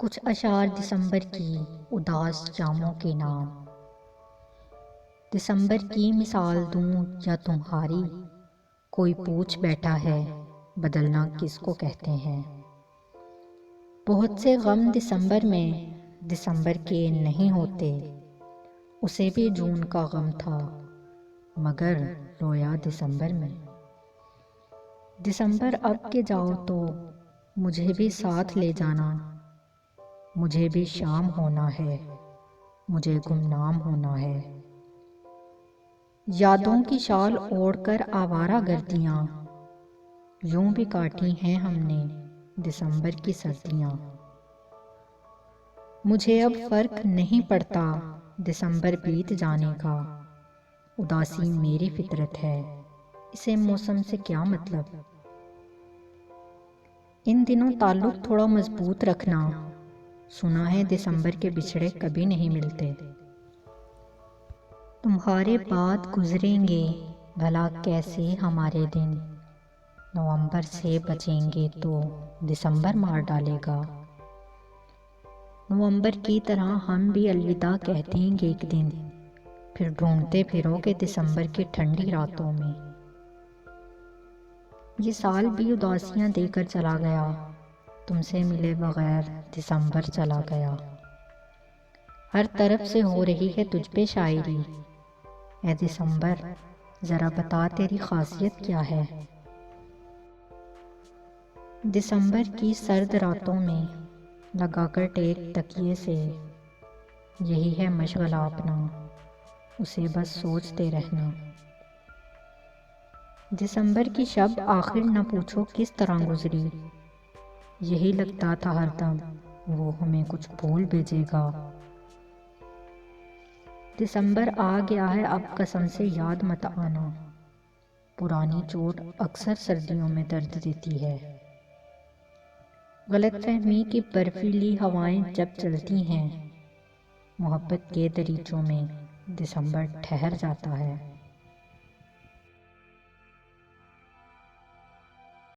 कुछ अशार दिसंबर की उदास शामों के नाम। दिसंबर की मिसाल दूं या तुम्हारी, कोई पूछ बैठा है बदलना किसको कहते हैं। बहुत से गम दिसंबर में दिसंबर के नहीं होते, उसे भी जून का गम था मगर रोया दिसंबर में। दिसंबर अब के जाओ तो मुझे भी साथ ले जाना, मुझे भी शाम होना है, मुझे गुमनाम होना है। यादों की शाल ओढ़कर आवारा गर्दियां, यूं भी काटी हैं हमने दिसंबर की सर्दियां। मुझे अब फर्क नहीं पड़ता दिसंबर बीत जाने का, उदासी मेरी फितरत है, इसे मौसम से क्या मतलब। इन दिनों ताल्लुक थोड़ा मजबूत रखना, सुना है दिसंबर के बिछड़े कभी नहीं मिलते। तुम्हारे बाद गुजरेंगे भला कैसे हमारे दिन, नवंबर से बचेंगे तो दिसंबर मार डालेगा। नवंबर की तरह हम भी अलविदा कह देंगे एक दिन, फिर ढूंढते फिरोगे दिसंबर की ठंडी रातों में। ये साल भी उदासियां देकर चला गया, तुमसे मिले बगैर दिसंबर चला गया। हर तरफ से हो रही है तुझ पे शायरी, ऐ दिसंबर जरा बता तेरी खासियत क्या है। दिसंबर की सर्द रातों में लगाकर टेक तकिए से, यही है मशगला अपना, उसे बस सोचते रहना। दिसंबर की शब आखिर न पूछो किस तरह गुजरी, यही लगता था हरदम वो हमें कुछ भूल भेजेगा। दिसंबर आ गया है अब कसम से याद मत आना, पुरानी चोट अक्सर सर्दियों में दर्द देती है। गलतफहमी की बर्फीली हवाएं जब चलती हैं, मोहब्बत के दरीचों में दिसंबर ठहर जाता है।